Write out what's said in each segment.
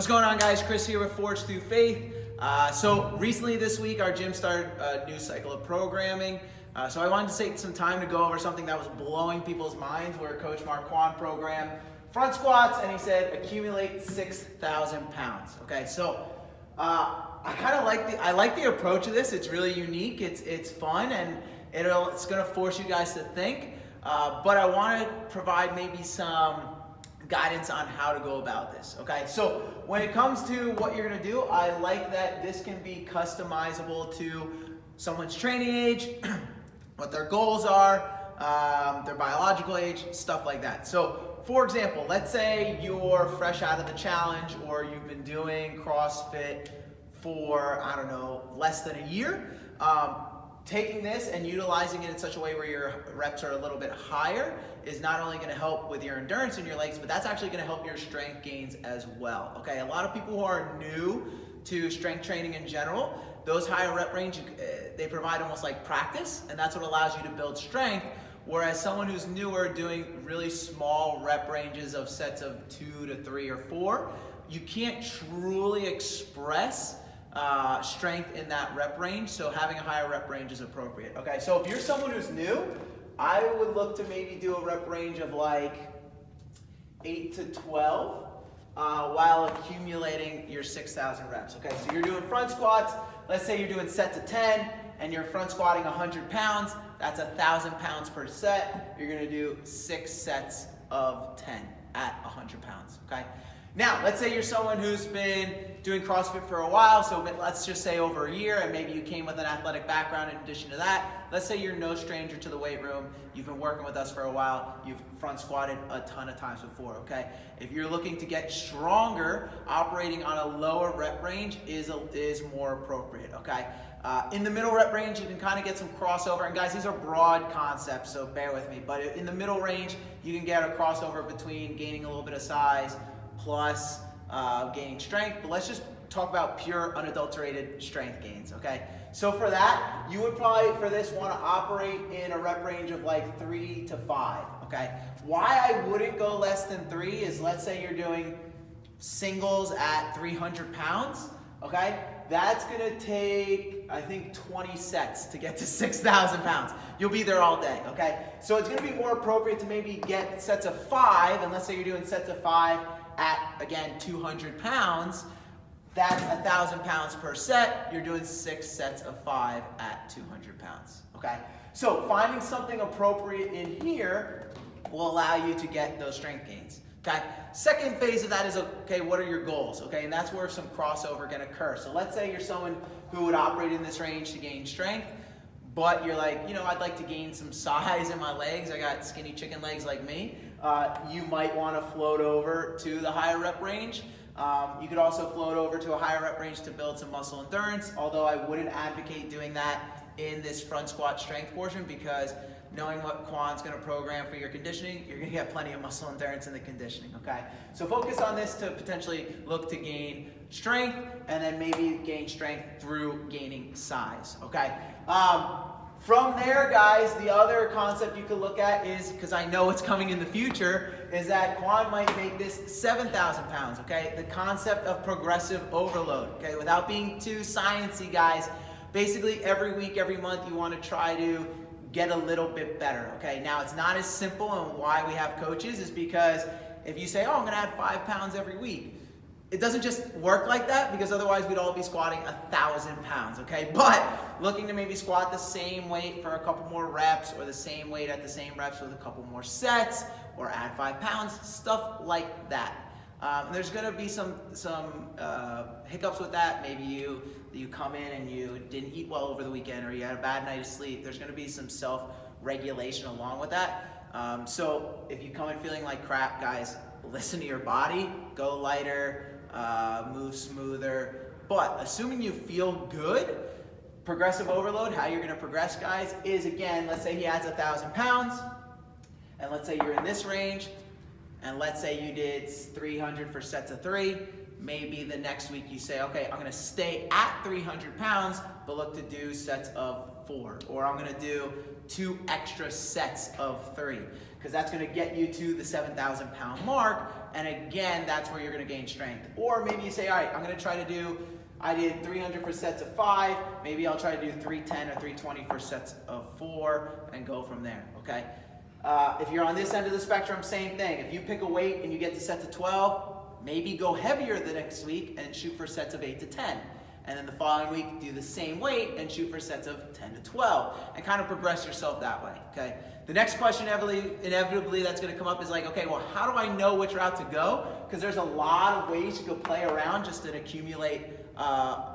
What's going on, guys? Chris here with Forge Through Faith. So recently this week our gym started a new cycle of programming. So I wanted to take some time to go over something that was blowing people's minds, where Coach Mark Kwan programmed front squats and he said accumulate 6,000 pounds. Okay, so I like the approach of this. It's really unique, it's fun, and it's gonna force you guys to think. But I want to provide maybe some guidance on how to go about this. Okay, so when it comes to what you're gonna do, I like that this can be customizable to someone's training age, what their goals are, their biological age, stuff like that. So for example, let's say you're fresh out of the challenge, or you've been doing CrossFit for, I don't know, less than a year. Taking this and utilizing it in such a way where your reps are a little bit higher is not only going to help with your endurance in your legs, but that's actually going to help your strength gains as well. Okay, a lot of people who are new to strength training in general, those higher rep range, they provide almost like practice, and that's what allows you to build strength. Whereas someone who's newer, doing really small rep ranges of sets of 2 to 3 or 4, you can't truly express strength in that rep range, so having a higher rep range is appropriate. Okay, so if you're someone who's new, I would look to maybe do a rep range of like 8 to 12 while accumulating your 6,000 reps. Okay, so you're doing front squats. Let's say you're doing sets of 10 and you're front squatting 100 pounds. That's 1,000 pounds per set. You're gonna do 6 sets of 10 at 100 pounds, okay? Now, let's say you're someone who's been doing CrossFit for a while, so let's just say over a year, and maybe you came with an athletic background in addition to that. Let's say you're no stranger to the weight room, you've been working with us for a while, you've front squatted a ton of times before, okay? If you're looking to get stronger, operating on a lower rep range is more appropriate, okay? In the middle rep range, you can kind of get some crossover, and guys, these are broad concepts, so bear with me, but in the middle range, you can get a crossover between gaining a little bit of size plus gaining strength. But let's just talk about pure unadulterated strength gains, okay? So for that, you would probably, for this, want to operate in a rep range of like 3 to 5, okay? Why I wouldn't go less than 3 is, let's say you're doing singles at 300 pounds, okay? That's gonna take, I think, 20 sets to get to 6,000 pounds. You'll be there all day, okay? So it's gonna be more appropriate to maybe get sets of 5, and let's say you're doing sets of 5 at, again, 200 pounds, that's 1,000 pounds per set. You're doing 6 sets of 5 at 200 pounds, okay? So finding something appropriate in here will allow you to get those strength gains, okay? Second phase of that is, okay, what are your goals, okay? And that's where some crossover can occur. So let's say you're someone who would operate in this range to gain strength, but you're like, you know, I'd like to gain some size in my legs. I got skinny chicken legs like me. You might want to float over to the higher rep range. You could also float over to a higher rep range to build some muscle endurance, although I wouldn't advocate doing that in this front squat strength portion, because knowing what Kwan's going to program for your conditioning, you're going to get plenty of muscle endurance in the conditioning, okay? So focus on this to potentially look to gain strength, and then maybe gain strength through gaining size, okay? From there, guys, the other concept you could look at is, because I know it's coming in the future, is that Kwan might make this 7,000 pounds, okay? The concept of progressive overload, okay? Without being too sciencey, guys, basically every week, every month, you want to try to get a little bit better, okay? Now, it's not as simple, and why we have coaches is because if you say, oh, I'm going to add 5 pounds every week, it doesn't just work like that, because otherwise we'd all be squatting 1,000 pounds, okay? But looking to maybe squat the same weight for a couple more reps, or the same weight at the same reps with a couple more sets, or add 5 pounds, stuff like that. And there's gonna be some hiccups with that. Maybe you come in and you didn't eat well over the weekend, or you had a bad night of sleep. There's gonna be some self-regulation along with that. So if you come in feeling like crap, guys, listen to your body, go lighter, move smoother. But assuming you feel good, progressive overload, how you're gonna progress, guys, is, again, let's say he adds 1,000 pounds, and let's say you're in this range, and let's say you did 300 for sets of 3. Maybe the next week you say, okay, I'm gonna stay at 300 pounds, but look to do sets of 4, or I'm gonna do 2 extra sets of 3, because that's gonna get you to the 7,000 pound mark, and again, that's where you're gonna gain strength. Or maybe you say, all right, I'm gonna try to do, I did 300 for sets of 5, maybe I'll try to do 310 or 320 for sets of 4, and go from there, okay? If you're on this end of the spectrum, same thing. If you pick a weight and you get to sets of 12, maybe go heavier the next week and shoot for sets of 8 to 10. And then the following week, do the same weight and shoot for sets of 10 to 12, and kind of progress yourself that way, okay? The next question inevitably that's gonna come up is like, okay, well, how do I know which route to go? Because there's a lot of ways you could play around just to accumulate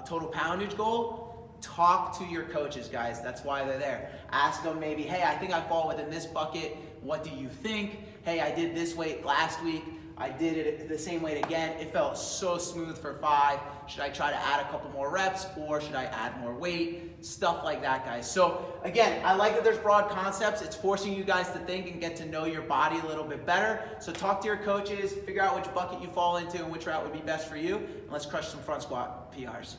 total poundage goal. Talk to your coaches, guys. That's why they're there. Ask them maybe, hey, I think I fall within this bucket. What do you think? Hey, I did this weight last week. I did it the same weight again. It felt so smooth for 5. Should I try to add a couple more reps, or should I add more weight? Stuff like that, guys. So again, I like that there's broad concepts. It's forcing you guys to think and get to know your body a little bit better. So talk to your coaches, figure out which bucket you fall into and which route would be best for you, and let's crush some front squat PRs.